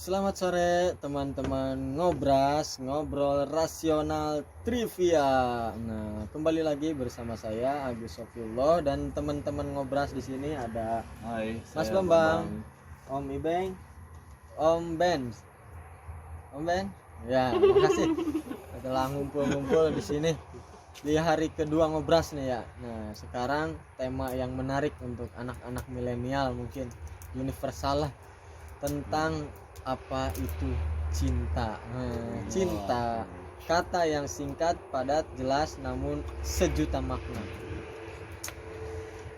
Selamat sore teman-teman ngobras, ngobrol rasional trivia. Nah, kembali lagi bersama saya Agus Sofiullah dan teman-teman ngobras di sini ada Hai, Mas saya Bambang, Om Ibeng, Om Ben. Om Ben? Ya, makasih. Telah ngumpul-ngumpul di sini di hari kedua ngobras nih ya. Nah, sekarang tema yang menarik untuk anak-anak milenial mungkin universal lah, tentang apa itu cinta. Nah, cinta, kata yang singkat, padat, jelas, namun sejuta makna.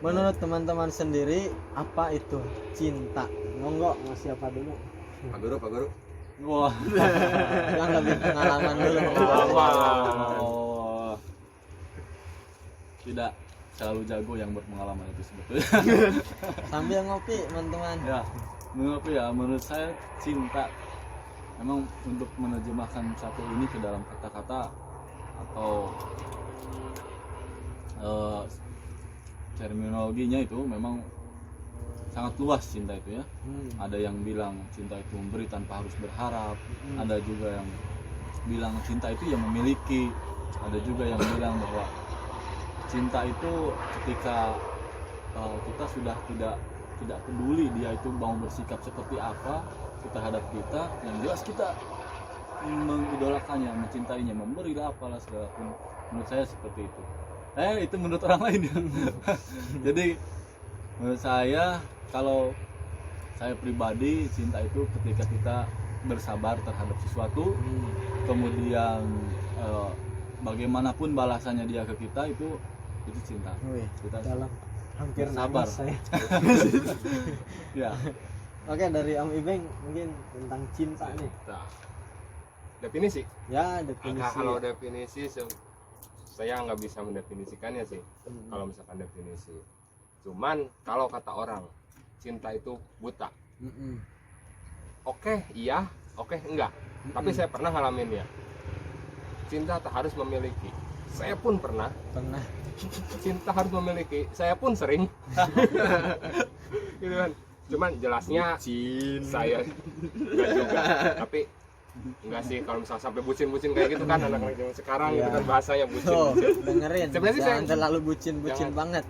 Menurut teman-teman sendiri, apa itu cinta? Monggo, mau siapa dulu? Pak Guru. Wah, Yang lebih pengalaman dulu. oh, tidak selalu jago yang berpengalaman itu sebetulnya. Sambil ngopi, teman-teman. Ya, menurut saya cinta memang untuk menerjemahkan satu ini ke dalam kata-kata atau terminologinya itu memang sangat luas cinta itu ya. Ada yang bilang cinta itu memberi tanpa harus berharap, ada juga yang bilang cinta itu yang memiliki, ada juga yang bilang bahwa cinta itu ketika kita sudah tidak peduli dia itu mau bersikap seperti apa terhadap kita, yang jelas kita mengidolakannya, mencintainya, memberilah apalah segala pun. Menurut saya seperti itu. Itu menurut orang lain ya. Jadi menurut saya, kalau saya pribadi, cinta itu ketika kita bersabar terhadap sesuatu, kemudian bagaimanapun balasannya dia ke kita, itu cinta. Kita Dalam hampir sabar. nangis saya. Ya. Oke, dari Om Ibeng mungkin tentang cinta nih. Nah, definisi. Ya, definisi. Kalau definisi saya nggak bisa mendefinisikannya sih. Kalau misalkan definisi. Cuman kalau kata orang, cinta itu buta. Oke, iya, oke, enggak. Tapi saya pernah ngalamin ya. Cinta tak harus memiliki. Saya pun pernah. Cinta harus memiliki. Saya pun sering. Gitu kan. Cuman jelasnya saya enggak juga. Tapi enggak sih, kalau misalnya sampai bucin-bucin kayak gitu kan, anak-anak zaman sekarang gitu kan bahasanya bucin. Tuh, dengerin. Sebenarnya sih Jangan saya- terlalu bucin-bucin Jangan. banget.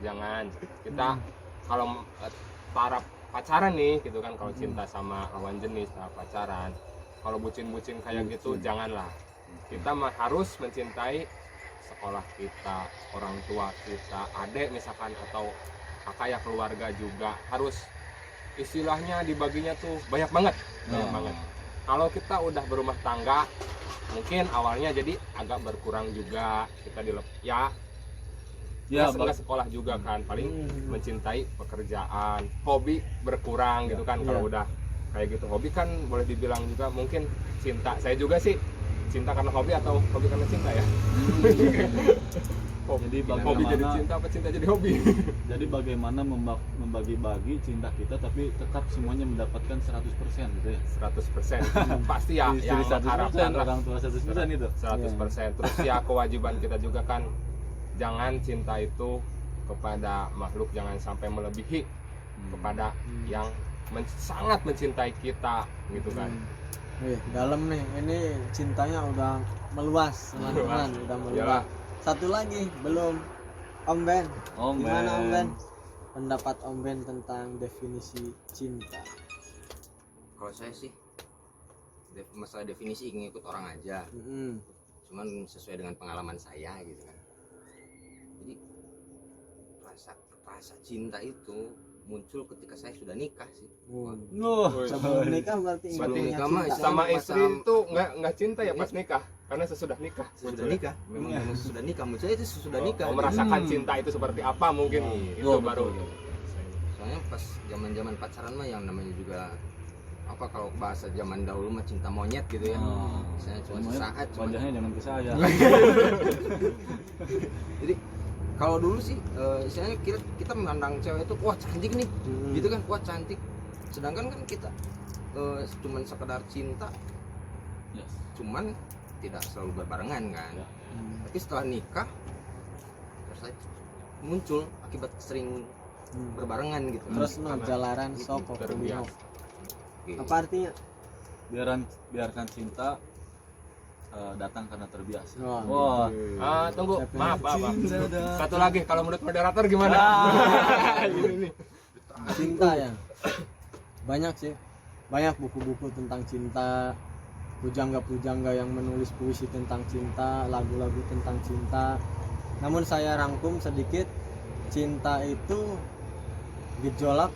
Jangan. Kita kalau para pacaran nih gitu kan, kalau cinta sama lawan jenis pacaran, kalau bucin-bucin kayak gitu janganlah. Kita harus mencintai sekolah kita, orang tua kita, adik misalkan, atau kakak ya, keluarga juga harus istilahnya dibaginya tuh banyak banget. Kalau kita udah berumah tangga, mungkin awalnya jadi agak berkurang juga, kita ya nggak sekolah juga kan, paling mencintai pekerjaan, hobi berkurang gitu kan. Kalau udah kayak gitu, hobi kan boleh dibilang juga mungkin cinta. Saya juga sih cinta karena hobi atau hobi karena cinta ya. Jadi Hobi jadi bagaimana, cinta apa cinta jadi hobi? jadi bagaimana membagi-bagi cinta kita tapi tetap semuanya mendapatkan 100% gitu ya. 100% pasti ya, Istri yang 100%, harapan lah orang tua 100% itu. 100%. Terus ya kewajiban kita juga kan, jangan cinta itu kepada makhluk, jangan sampai melebihi kepada yang sangat mencintai kita gitu kan. Wih, dalam nih. Ini cintanya udah meluas, teman-teman. Udah meluas. Iyalah. Satu lagi belum. Om Ben. Om Gimana Ben. Om Ben? Pendapat Om Ben tentang definisi cinta. Kalau saya sih masalah definisi ngikut orang aja, cuman sesuai dengan pengalaman saya gitu kan. Jadi rasa cinta itu muncul ketika saya sudah nikah sih. Sebelum nikah berarti nggak Sebelum punya nikah mah cinta. Sama Masa- istri itu nggak cinta ya pas nikah, karena sesudah nikah. Sudah nikah, memang sudah nikah, munculnya itu sudah nikah. Oh, merasakan cinta itu seperti apa mungkin itu baru. Soalnya pas zaman pacaran mah yang namanya juga apa, kalau bahasa zaman dahulu mah cinta monyet gitu ya. Saya cuma sesaat, cuma Wajahnya jangan ke saya. jadi kalau dulu sih istilahnya kita memandang cewek itu wah cantik nih, gitu kan, wah cantik. Sedangkan kan kita cuman sekedar cinta, Yes. cuman tidak selalu berbarengan kan. Tapi setelah nikah rasa muncul akibat sering berbarengan gitu. Terus no Karena jalaran sok terbiasa. Gitu. Apa artinya? Biarkan cinta datang karena terbiasa. Wah. Wah. Tunggu, Siapa maaf. Cinta datang. Satu lagi, kalau menurut moderator gimana? Ini nih. Cinta ya. Banyak sih. Banyak buku-buku tentang cinta, pujangga-pujangga yang menulis puisi tentang cinta, lagu-lagu tentang cinta. Namun saya rangkum sedikit, cinta itu gejolak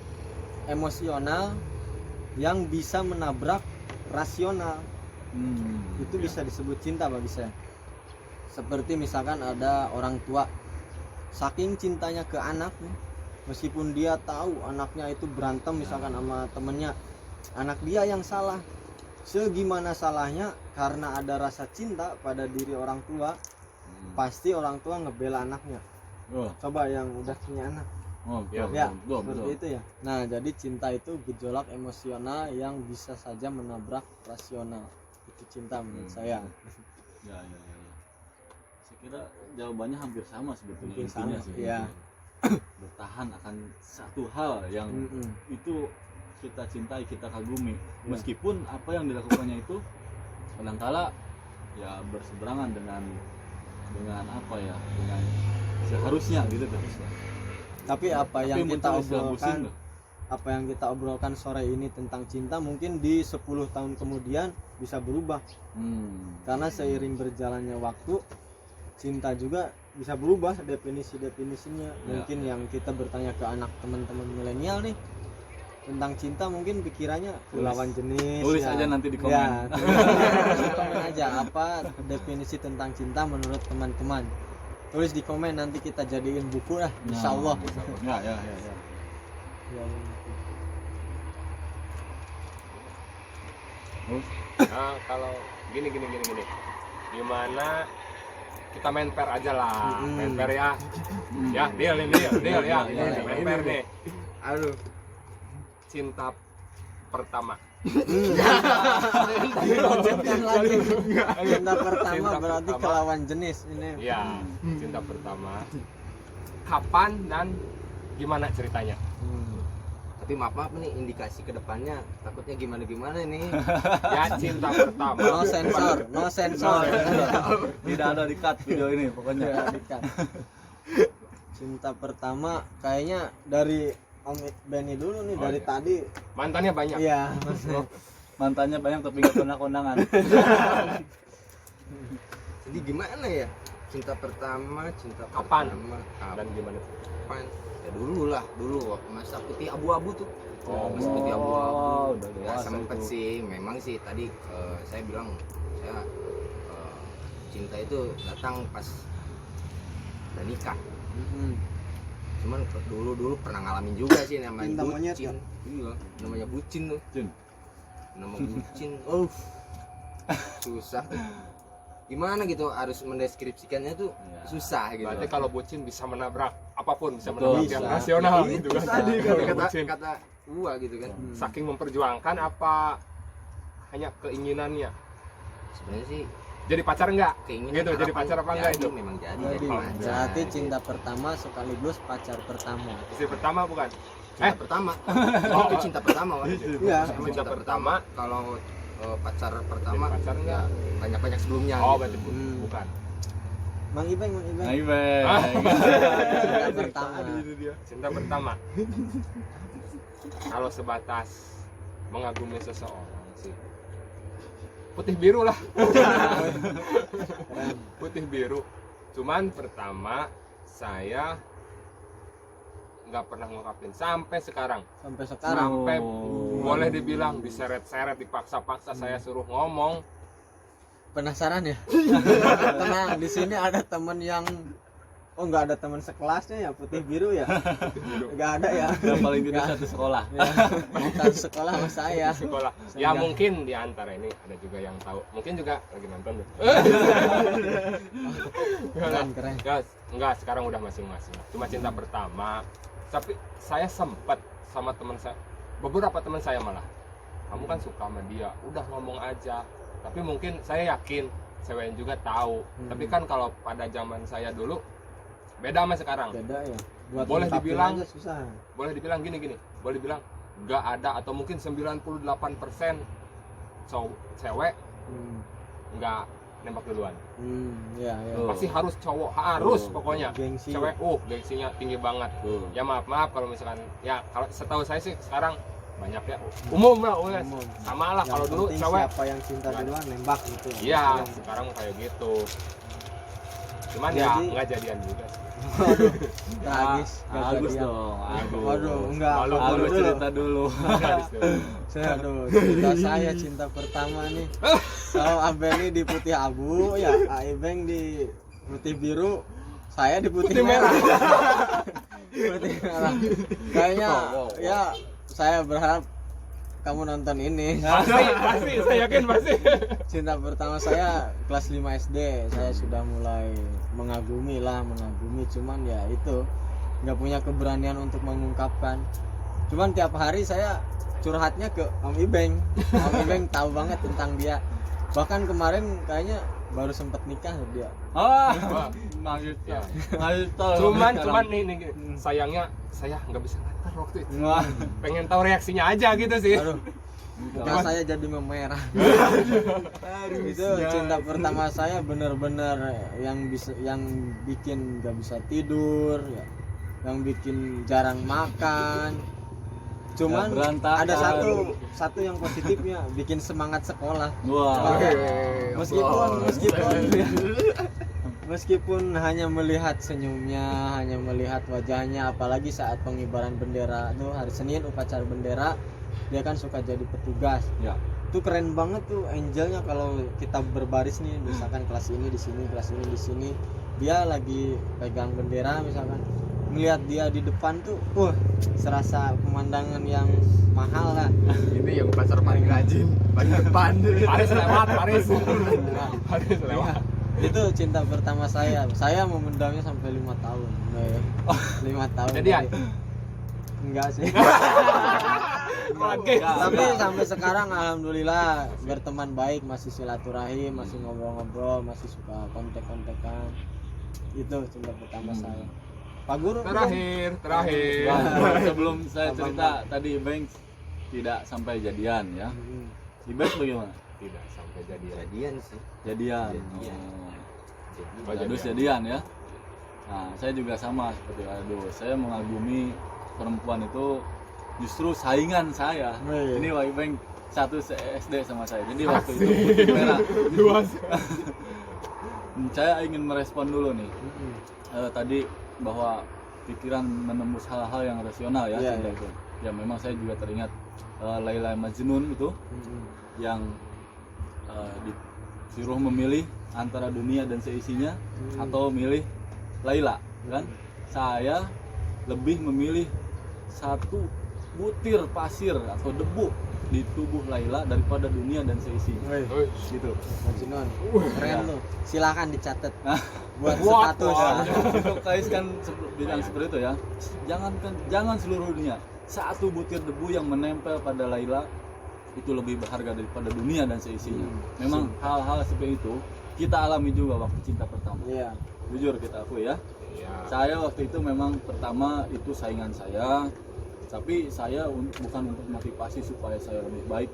emosional yang bisa menabrak rasional. Itu bisa disebut cinta bagi saya. Seperti misalkan ada orang tua saking cintanya ke anaknya, meskipun dia tahu anaknya itu berantem misalkan sama temennya, anak dia yang salah, segimana salahnya, karena ada rasa cinta pada diri orang tua, pasti orang tua ngebela anaknya. Oh, Coba yang udah punya anak, betul, ya betul, seperti betul. itu ya. Nah, jadi cinta itu gejolak emosional yang bisa saja menabrak rasional. Itu cinta menurut saya. Ya. Saya kira jawabannya hampir sama sebetulnya. Hampir intinya sama, sih. iya. Bertahan akan satu hal yang Mm-mm. itu kita cintai, kita kagumi. Ya. Meskipun apa yang dilakukannya itu kadangkala ya berseberangan dengan apa ya, dengan seharusnya gitu kan. Tapi apa yang Tapi kita muncul istilah busing obrolkan, loh. apa yang kita obrolkan sore ini tentang cinta mungkin di 10 tahun kemudian bisa berubah, karena seiring berjalannya waktu cinta juga bisa berubah definisinya. Mungkin yang kita bertanya ke anak teman-teman milenial nih tentang cinta, mungkin pikirannya Tulis. lawan jenis. Tulis ya. aja nanti di komen. Ya, tulis komen aja apa definisi tentang cinta menurut teman-teman. Tulis di komen, nanti kita jadiin buku lah, insyaallah. Ya. Ya, Terus? Nah, kalau gini. Gimana kita main pair aja lah. Main pair ya. Ya, deal ya. Iya. Main pair nih. aduh. Cinta pertama. Dilanjutkan lagi. Cinta pertama Cinta berarti pertama. ke lawan jenis ini. Iya, cinta pertama. Kapan dan gimana ceritanya? Tapi maaf nih, indikasi ke depannya takutnya gimana nih. Ya, cinta pertama. No sensor. Tidak ada di cut video ini pokoknya. Ya, Dika. Cinta pertama kayaknya dari Om Benny dulu nih, Oh, dari iya. tadi. Mantannya banyak. Iya, Mantannya banyak tapi nggak pernah kondangan. Jadi gimana ya? Cinta pertama. Kapan? Kapan? Dan gimana? Ya dulu waktu masa putih abu-abu tuh. Oh, Masa putih abu-abu. udah Ya dewasa sempet itu. sih, memang sih tadi saya bilang saya cinta itu datang pas udah nikah. Cuman dulu pernah ngalamin juga sih namanya Cinta monyet, bucin. Iya, namanya bucin tuh. Cin. Nama bucin. Susah. Gimana gitu harus mendeskripsikannya tuh Iya. susah gitu. Berarti kalau bucin bisa menabrak apapun, bisa Betul. menabrak yang Bisa. rasional Itu gitu kan. tadi Kalau kata bucin. kata gua gitu kan. Saking memperjuangkan apa hanya keinginannya? Sebenarnya sih Jadi pacar enggak? keinginan Gitu, jadi harapan pacar apa enggak jadi, itu? memang jadi Jadi pacar. berarti cinta pertama sekaligus pacar pertama. Istri pertama bukan? Cinta pertama. Oh, Itu cinta pertama, Wak. Iya. Emang Cinta pertama. Kalau pacar pertama Jadi pacar enggak? banyak-banyak sebelumnya. Oh, gitu. berarti bukan. Mang Ibeng. Nah, Ibeng. Cinta pertama. Cinta pertama. Kalau sebatas mengagumi seseorang sih putih biru lah. Putih biru. Cuman pertama saya nggak pernah ngungkapin sampai sekarang. Sampai sekarang. Sampai Oh. boleh dibilang diseret-seret, dipaksa-paksa saya suruh ngomong. Penasaran ya? Tenang, di sini ada teman yang nggak ada teman sekelasnya ya, putih biru ya? Nggak ada ya? Yang paling tidak Nggak. satu sekolah. Ya, satu sekolah sama saya. Sekolah. Saya Ya nggak- mungkin di antara ini ada juga yang tahu. Mungkin juga lagi nonton tuh. Keren. Enggak, sekarang udah masing-masing. Cuma cinta pertama. Tapi saya sempat sama teman saya, beberapa teman saya malah. Kamu kan suka sama dia, udah ngomong aja. Tapi mungkin saya yakin cewek juga tahu. Tapi kan kalau pada zaman saya dulu beda sama sekarang. Beda ya. Buat Boleh ngungkapin dibilang- aja susah. Boleh dibilang gini. Boleh dibilang nggak ada, atau mungkin 98% cewek nggak nembak duluan. Ya, ya. Tuh. Pasti harus cowok, harus Tuh. pokoknya. Gengsi. Cewek gengsinya tinggi banget. Ya maaf kalau misalkan, ya kalau setahu saya sih sekarang banyak ya, umum lah, Umum. sama lah. Yang Kalau dulu penting cewek, siapa yang cinta duluan nembak gitu. iya sekarang kayak gitu. Cuman ya Jadi- nggak jadian juga sih. Waduh, tragis. nggak Agus jadian. dong, Agus. Waduh, enggak. Malu, Aku Agus dulu. cerita dulu. Saya cerita saya cinta pertama nih. Kalau Abeli di putih abu, ya Aibeng di putih biru, saya di putih merah. Putih merah. Kayaknya ya saya berharap kamu nonton ini. Pasti, saya yakin pasti. Cinta pertama saya kelas 5 SD. Saya sudah mulai mengagumi, cuman ya itu nggak punya keberanian untuk mengungkapkan. Cuman tiap hari saya curhatnya ke Om Ibeng. Om Ibeng tahu banget tentang dia. Bahkan kemarin kayaknya baru sempat nikah dia. Wah, Maksud ya. Cuman nih sayangnya saya nggak bisa ngantar waktu itu. Wah, Pengen tahu reaksinya aja gitu sih. aduh. Muka saya jadi memerah. Itu cinta pertama saya bener-bener yang bikin gak bisa tidur ya. Yang bikin jarang makan. Cuman Ya, berantakan. ada satu yang positifnya, bikin semangat sekolah. Wah. Meskipun hanya melihat senyumnya, hanya melihat wajahnya, apalagi saat pengibaran bendera tuh hari Senin upacara bendera, dia kan suka jadi petugas. Ya. Itu keren banget tuh angelnya kalau kita berbaris nih, misalkan kelas ini di sini, kelas ini di sini, dia lagi pegang bendera misalkan, melihat dia di depan tuh, serasa pemandangan yang mahal lah. Ini yang pasar paling rajin, paling depan. Paris lewat. Paris lewat. Itu cinta pertama saya memendamnya sampai 5 tahun. 5 tahun. Jadian? Enggak sih. Oke. Tapi sampai sekarang alhamdulillah berteman baik, masih silaturahim, masih ngobrol-ngobrol, masih suka kontek-kontekan. Itu cinta pertama saya. Pak Guru Terakhir. Wah, sebelum saya cerita tadi Ibeng tidak sampai jadian ya. Ibeng bagaimana? Tidak sampai jadian. Jadian sih. Jadian. Jadian. Oh. Adus jadian ya. Nah, saya juga sama seperti Adus. Saya mengagumi perempuan itu justru saingan saya. Wih. Ini Wai Beng satu SD sama saya. Jadi waktu itu putih merah. Luas. Saya ingin merespon dulu nih. Tadi bahwa pikiran menembus hal-hal yang rasional ya. Iya, cinta iya. itu. Ya memang saya juga teringat Laila Majnun itu yang disuruh memilih antara dunia dan seisinya atau milih Laila kan. Saya lebih memilih satu butir pasir atau debu di tubuh Laila daripada dunia dan seisinya gitu. Majnun. Keren lu. Silakan dicatat Nah, buat Buat, status. wah. untuk kaiskan bilang seperti itu ya. Jangan seluruh dunia. Satu butir debu yang menempel pada Laila itu lebih berharga daripada dunia dan seisinya. Memang hal-hal seperti itu kita alami juga waktu cinta pertama. Iya. Jujur kita akui ya. Iya. Saya waktu itu memang pertama itu saingan saya, tapi saya bukan untuk motivasi supaya saya lebih baik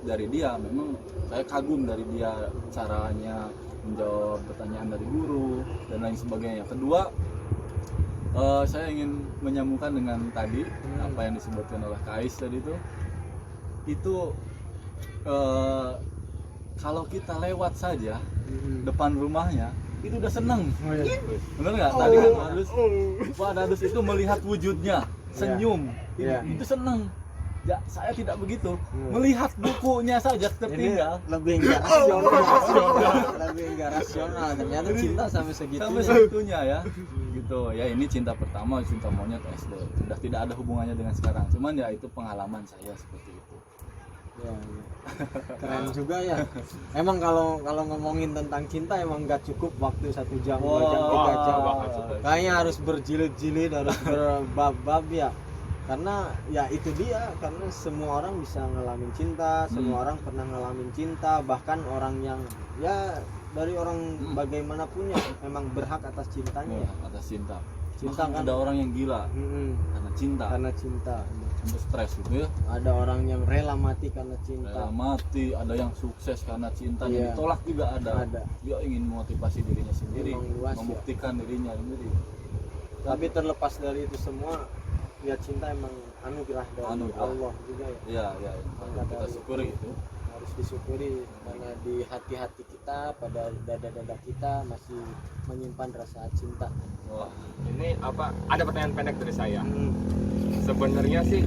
dari dia. Memang saya kagum dari dia, caranya menjawab pertanyaan dari guru dan lain sebagainya. Kedua, saya ingin menyambungkan dengan tadi apa yang disebutkan oleh Kais tadi itu kalau kita lewat saja depan rumahnya itu udah seneng. Bener nggak? Tadi kan Pak Adus itu melihat wujudnya, senyum, Iya. itu seneng. Ya, saya tidak begitu. Melihat bukunya saja Ini tertinggal. lebih enggak rasional. Lebih enggak rasional. Ternyata cinta sampai segitunya. Sampai segitunya ya. Gitu. Ya ini cinta pertama, cinta monyet SD. Sudah tidak ada hubungannya dengan sekarang. Cuman ya itu pengalaman saya seperti itu. Ya, ya. Keren juga ya. Emang kalau ngomongin tentang cinta emang nggak cukup waktu 1 jam, 2 jam, 3 jam. Kayaknya harus berjilid-jilid, harus berbab-bab ya. Karena ya itu dia, karena semua orang bisa ngalamin cinta, semua orang pernah ngalamin cinta, bahkan orang yang ya dari orang bagaimanapun ya memang berhak atas cintanya. Atas cinta. Cinta Bahkan kan ada orang yang gila Mm-mm. karena cinta, karena cinta. sampai stres gitu ya. Ada orang yang rela mati karena cinta. Rela mati, ada yang sukses karena cintanya, Iya. ditolak juga ada. Ada. Dia ingin memotivasi dirinya sendiri, Memang luas, ya. membuktikan dirinya sendiri. Tapi terlepas dari itu semua, ya cinta emang anugerah dari Anugerah. Allah juga ya. Iya, iya. Maka Kita dari syukuri itu itu. harus disyukuri karena di hati-hati kita, pada dada-dada kita masih menyimpan rasa cinta. Wah, Ini apa? Ada pertanyaan pendek dari saya. Hmm. Sebenarnya sih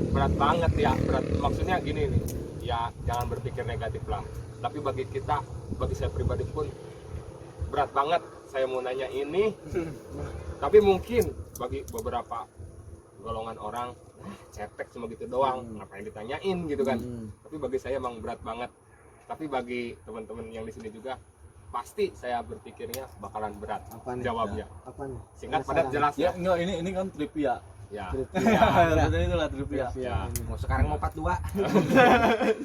berat banget ya, berat. Maksudnya gini nih, ya jangan berpikir negatif lah. Tapi bagi kita, bagi saya pribadi pun berat banget. Saya mau nanya ini, tapi mungkin bagi beberapa golongan orang, cetek cuma gitu doang, ngapain ditanyain gitu kan. Tapi bagi saya emang berat banget. Tapi bagi teman-teman yang di sini juga, pasti saya berpikirnya bakalan berat Apa nih? jawabnya. Apa nih? Singkat, padat, jelas ya ya. enggak, ini kan trivia. Ya. Betul itulah trivia. Ya. Mau sekarang mau 42.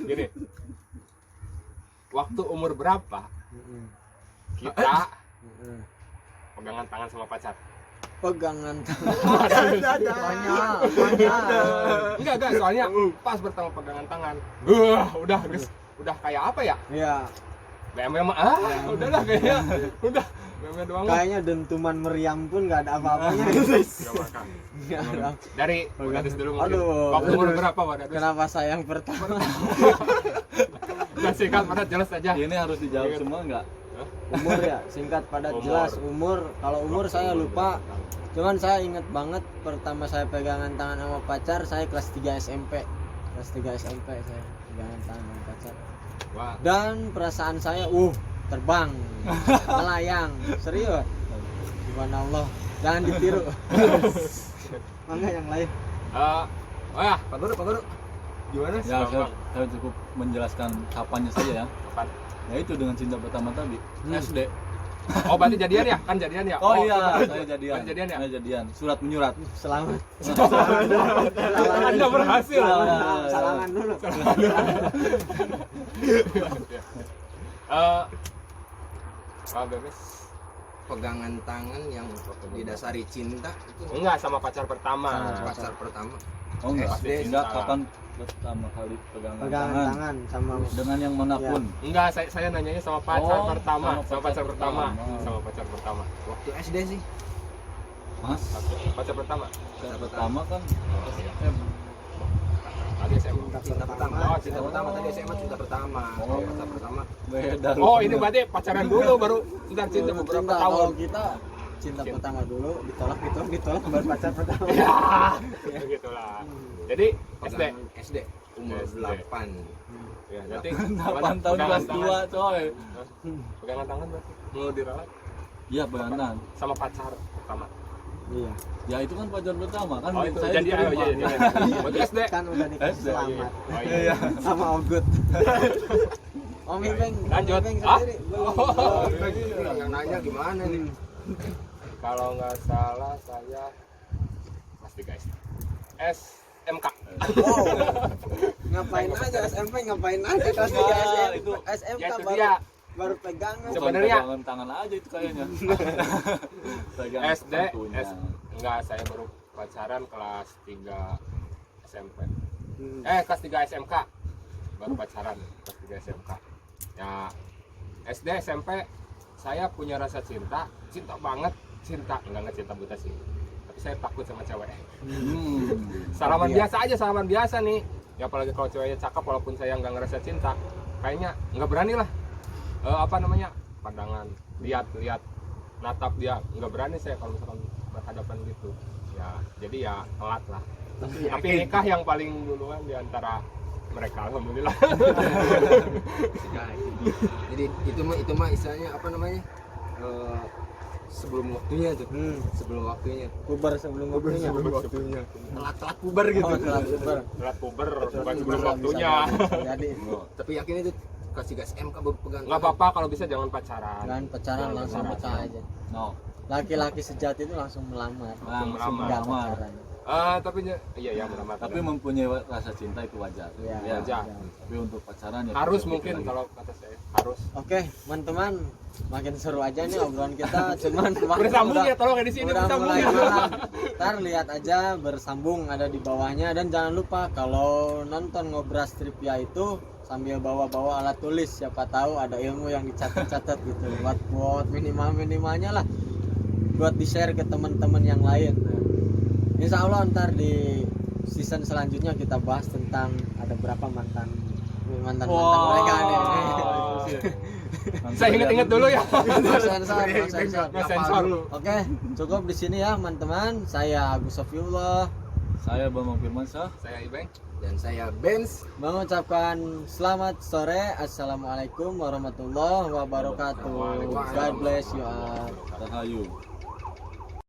Gini, waktu umur berapa Mm-mm. kita Mm-mm. pegangan tangan sama pacar? Pegangan tangan. Banyak. Enggak, soalnya pas pertama pegangan tangan, udah kayak apa ya? Ya, BM udahlah kayaknya, udah BM doang lah. kayaknya dentuman meriam pun nggak ada apa-apanya. Ya, makan. Nggak ada. Dari Wadadis dulu mungkin. Aduh. Waktu umur berapa Wadadis? Kenapa saya yang pertama? Udah singkat, padat, jelas aja. Ini harus dijawab Ingat. semua enggak? Umur ya, singkat padat Umur. jelas. Umur, kalau umur saya lupa. Cuman saya ingat banget pertama saya pegangan tangan sama pacar, saya kelas 3 SMP. Kelas 3 SMP saya pegangan tangan sama pacar. Wah, Dan perasaan saya, terbang, melayang, serius. Subhanallah, jangan ditiru. Mangga yang lain. Pak Guru, gimana sih? Ya, Bang? saya cukup menjelaskan kapannya saja ya. Kapan? Ya itu dengan cinta pertama tadi, Hmm. SD. Oh, berarti jadian ya? Kan jadian ya? Oh iya, sudah. saya jadian. Jadian ya? Saya jadian. Surat menyurat. Selamat. Anda berhasil. Salaman dulu. Bebes. Pegangan tangan yang didasari cinta itu Enggak, sama pacar pertama. Sama pacar pertama. Oh enggak, SD. enggak, kapan pertama kali pegangan Pegangan tangan tangan sama dengan yang manapun. Enggak, saya nanyanya sama pacar Oh, pertama, sama sama pacar pacar pertama, pertama. sama pacar pertama. Waktu SD sih. Mas, Pacar pertama. yang pertama kan Tadi SMA. Cinta pertama. Oh, Cinta pertama tadi SMA cinta pertama. Oh. Cinta pertama. beda. Oh, ini berarti pacaran dulu baru sudah cinta beberapa Cinta, tahun. kalau kita cinta pertama dulu, ditolak baru pacar pertama. Ya, begitulah. Jadi SD. Pegangan SD umur SD. 8. Ya, nanti 8 tahun kelas 2, coy. Pegangan tangan berarti mau dirawat Iya, pegangan tangan. sama pacar pertama. Iya. Ya itu kan pacar pertama kan. Oh, itu saya jadi diterima. Berarti SD. Kan udah dikasih SD, selamat Oh iya. sama Ogut. Om Ibeng, Lanjut. Om Ibeng Ah? sendiri belum. Oh, Yang nanya gimana nih? Kalau nggak salah saya pasti guys. SMK. Wow. Ngapain aja SMP, ngapain aja kelas 3 Nah, SMP. itu. SMK Ya itu baru dia. baru pegangan. Bukan Sebenarnya- pegangan tangan aja itu kayaknya. Pegangan SD, sepatunya. enggak, saya baru pacaran kelas 3 SMP. Hmm. Kelas 3 SMK. Baru pacaran kelas 3 SMK. Ya, SD, SMP saya punya rasa cinta banget, enggak cinta buta sih. Tapi saya takut sama cewek. Salaman Iya. biasa aja, salaman biasa nih. Ya apalagi kalau ceweknya cakep, walaupun saya nggak ngerasa cinta, kayaknya nggak berani lah. Pandangan, lihat, natap dia, nggak berani saya kalau misalkan berhadapan gitu. Ya, jadi ya telat lah. Tapi nikah yang paling duluan di antara mereka, alhamdulillah. Jadi itu mah istilahnya apa namanya? Sebelum waktunya tuh. Sebelum waktunya. Puber sebelum waktunya. waktunya. Telat puber gitu. Oh, telat puber. Telat puber, bukan Puber sebelum bisa waktunya. Jadi Tapi yakin itu kelas 3 SMK baru pegang. Nggak apa-apa kalau bisa jangan pacaran. kan pacaran langsung nikah aja. No. Laki-laki sejati itu langsung melamar. Langsung melamar. Nggak melamar. pacaran. Tapi iya benar. Tapi mempunyai rasa cinta itu wajar. Iya, Ya. wajar. Tapi untuk pacaran ya Harus kita mungkin lagi. kalau kata saya harus. Oke, teman-teman, makin seru aja nih obrolan kita. Cuman waktu Bersambung udah- ya, tolong di sini udah bersambung mulai ya. malam. Ntar lihat aja bersambung ada di bawahnya, dan jangan lupa kalau nonton Ngobras Trivia itu sambil bawa-bawa alat tulis, siapa tahu ada ilmu yang dicatat-catat gitu, buat minimalnya lah buat di share ke teman-teman yang lain. Nah, insya Allah ntar di season selanjutnya kita bahas tentang ada berapa mantan mereka nih. Saya ingat-ingat dulu ya. No sensor. No sensor. Oke, cukup di sini ya teman-teman. Saya Agus Sofiullah Saya Bambang Firmansyah. Saya Ibeng. Dan saya Benz. mengucapkan selamat sore. Assalamualaikum warahmatullahi wabarakatuh. God bless you all. Rahayu.